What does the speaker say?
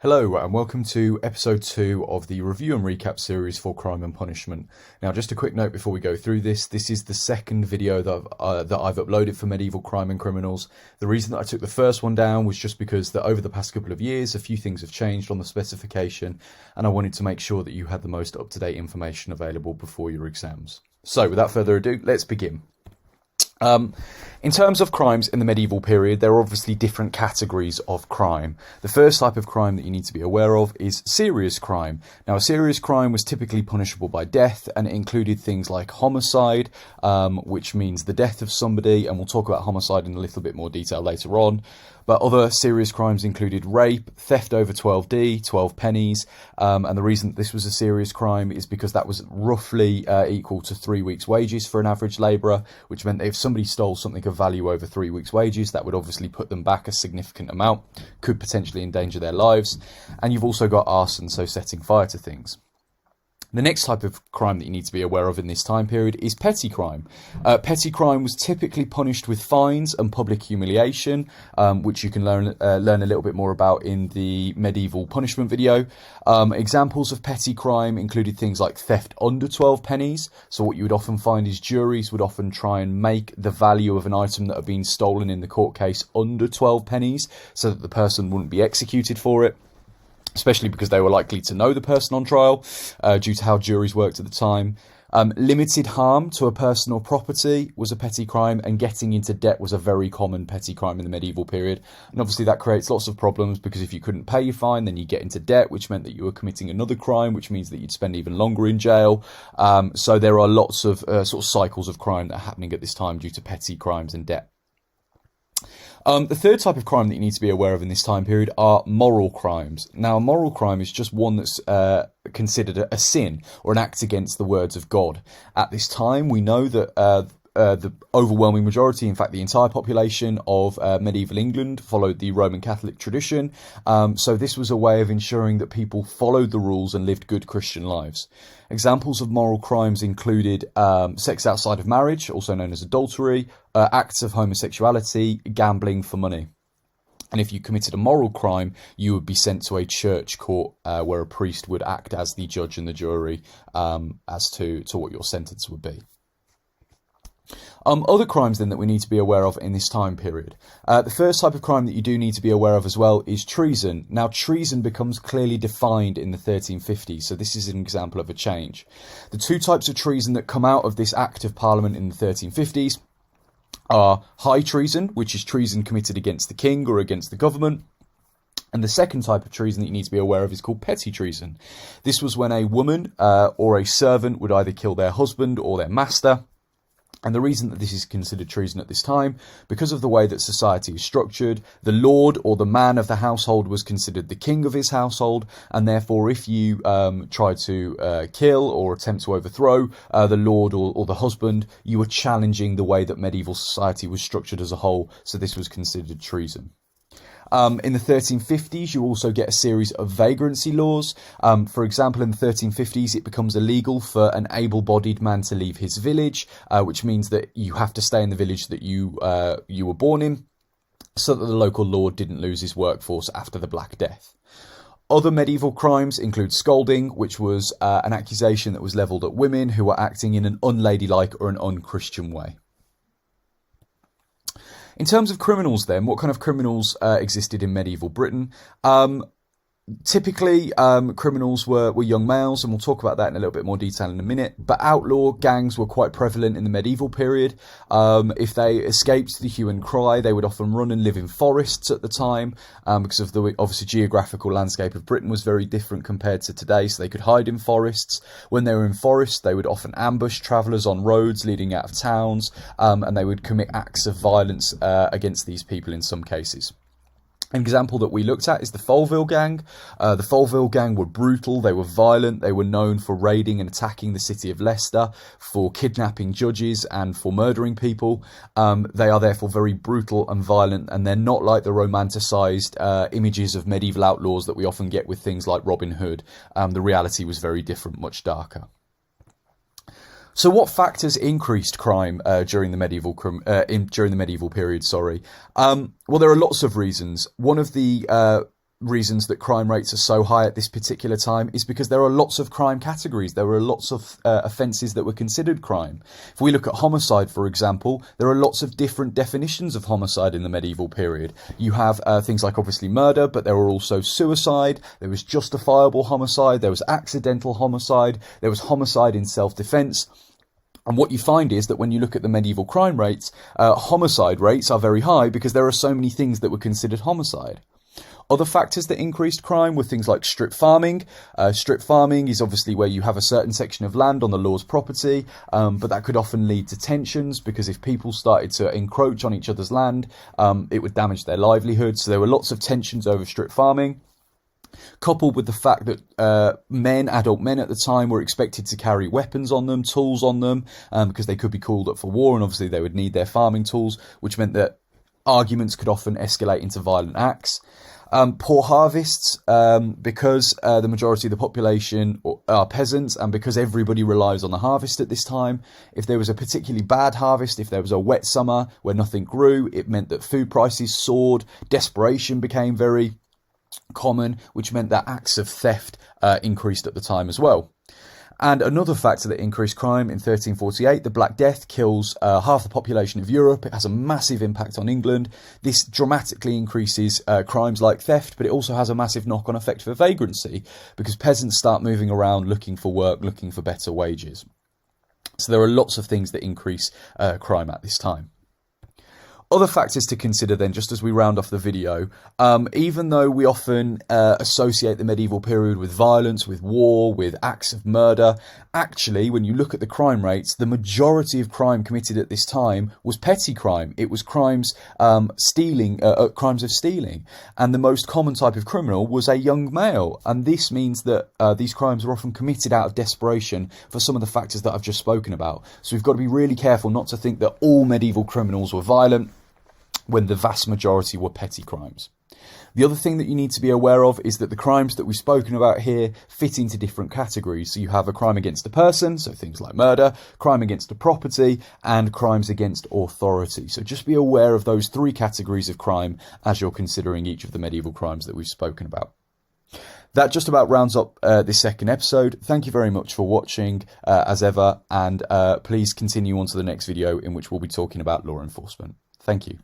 Hello and welcome to episode 2 of the review and recap series for Crime and Punishment. Now, just a quick note before we go through this. This is the second video that I've uploaded for medieval crime and criminals. The reason that I took the first one down was just because that over the past couple of years, a few things have changed on the specification, and I wanted to make sure that you had the most up-to-date information available before your exams. So, without further ado, let's begin. In terms of crimes in the medieval period, there are obviously different categories of crime. The first type of crime that you need to be aware of is serious crime. Now, a serious crime was typically punishable by death, and it included things like homicide, which means the death of somebody, and we'll talk about homicide in a little bit more detail later on. But other serious crimes included rape, theft over 12D, 12 pennies, and the reason this was a serious crime is because that was roughly equal to 3 weeks' wages for an average labourer, which meant that if somebody stole something of value over 3 weeks' wages, that would obviously put them back a significant amount, could potentially endanger their lives. And you've also got arson, so setting fire to things. The next type of crime that you need to be aware of in this time period is petty crime. Petty crime was typically punished with fines and public humiliation, which you can learn a little bit more about in the medieval punishment video. Examples of petty crime included things like theft under 12 pennies. So what you would often find is juries would often try and make the value of an item that had been stolen in the court case under 12 pennies so that the person wouldn't be executed for it, especially because they were likely to know the person on trial due to how juries worked at the time. Limited harm to a person or property was a petty crime, and getting into debt was a very common petty crime in the medieval period. And obviously that creates lots of problems because if you couldn't pay your fine, then you get into debt, which meant that you were committing another crime, which means that you'd spend even longer in jail. So there are lots of sort of cycles of crime that are happening at this time due to petty crimes and debt. The third type of crime that you need to be aware of in this time period are moral crimes. Now, a moral crime is just one that's considered a sin or an act against the words of God. At this time, we know that the overwhelming majority, in fact the entire population of medieval England, followed the Roman Catholic tradition. So this was a way of ensuring that people followed the rules and lived good Christian lives. Examples of moral crimes included sex outside of marriage, also known as adultery, acts of homosexuality, gambling for money. And if you committed a moral crime, you would be sent to a church court where a priest would act as the judge and the jury as to what your sentence would be. Other crimes then that we need to be aware of in this time period. The first type of crime that you do need to be aware of as well is treason. Now, treason becomes clearly defined in the 1350s, so this is an example of a change. The two types of treason that come out of this Act of Parliament in the 1350s are high treason, which is treason committed against the king or against the government. And the second type of treason that you need to be aware of is called petty treason. This was when a woman or a servant would either kill their husband or their master. And the reason that this is considered treason at this time, because of the way that society is structured, the lord or the man of the household was considered the king of his household, and therefore if you tried to kill or attempt to overthrow the lord or the husband, you were challenging the way that medieval society was structured as a whole, so this was considered treason. In the 1350s, you also get a series of vagrancy laws. For example, in the 1350s, it becomes illegal for an able-bodied man to leave his village, which means that you have to stay in the village that you were born in, so that the local lord didn't lose his workforce after the Black Death. Other medieval crimes include scolding, which was an accusation that was levelled at women who were acting in an unladylike or an unchristian way. In terms of criminals then, what kind of criminals existed in medieval Britain? Typically, criminals were young males, and we'll talk about that in a little bit more detail in a minute. But outlaw gangs were quite prevalent in the medieval period. If they escaped the hue and cry, they would often run and live in forests at the time, because of the obviously geographical landscape of Britain was very different compared to today, so they could hide in forests. When they were in forests, they would often ambush travellers on roads leading out of towns, and they would commit acts of violence against these people in some cases. An example that we looked at is the Foleville gang. The Foleville gang were brutal, they were violent, they were known for raiding and attacking the city of Leicester, for kidnapping judges and for murdering people. They are therefore very brutal and violent, and they're not like the romanticised images of medieval outlaws that we often get with things like Robin Hood. The reality was very different, much darker. So what factors increased crime during the medieval period? Well, there are lots of reasons. One of the reasons that crime rates are so high at this particular time is because there are lots of crime categories. There were lots of offences that were considered crime. If we look at homicide, for example, there are lots of different definitions of homicide in the medieval period. You have things like obviously murder, but there were also suicide, there was justifiable homicide, there was accidental homicide, there was homicide in self-defence. And what you find is that when you look at the medieval crime rates, homicide rates are very high because there are so many things that were considered homicide. Other factors that increased crime were things like strip farming. Strip farming is obviously where you have a certain section of land on the law's property, but that could often lead to tensions because if people started to encroach on each other's land, it would damage their livelihood. So there were lots of tensions over strip farming. Coupled with the fact that adult men at the time were expected to carry weapons on them, tools on them, because they could be called up for war, and obviously they would need their farming tools, which meant that arguments could often escalate into violent acts. Poor harvests, because the majority of the population are peasants and because everybody relies on the harvest at this time. If there was a particularly bad harvest, if there was a wet summer where nothing grew, it meant that food prices soared, desperation became very common, which meant that acts of theft increased at the time as well. And another factor that increased crime in 1348, the Black Death kills half the population of Europe. It has a massive impact on England. This dramatically increases crimes like theft, but it also has a massive knock-on effect for vagrancy because peasants start moving around looking for work, looking for better wages. So there are lots of things that increase crime at this time. Other factors to consider then, just as we round off the video, even though we often associate the medieval period with violence, with war, with acts of murder, actually, when you look at the crime rates, the majority of crime committed at this time was petty crime. It was crimes of stealing, and the most common type of criminal was a young male. And this means that these crimes were often committed out of desperation for some of the factors that I've just spoken about. So we've got to be really careful not to think that all medieval criminals were violent, when the vast majority were petty crimes. The other thing that you need to be aware of is that the crimes that we've spoken about here fit into different categories. So you have a crime against a person, so things like murder, crime against a property, and crimes against authority. So just be aware of those three categories of crime as you're considering each of the medieval crimes that we've spoken about. That just about rounds up this second episode. Thank you very much for watching, as ever, and please continue on to the next video in which we'll be talking about law enforcement. Thank you.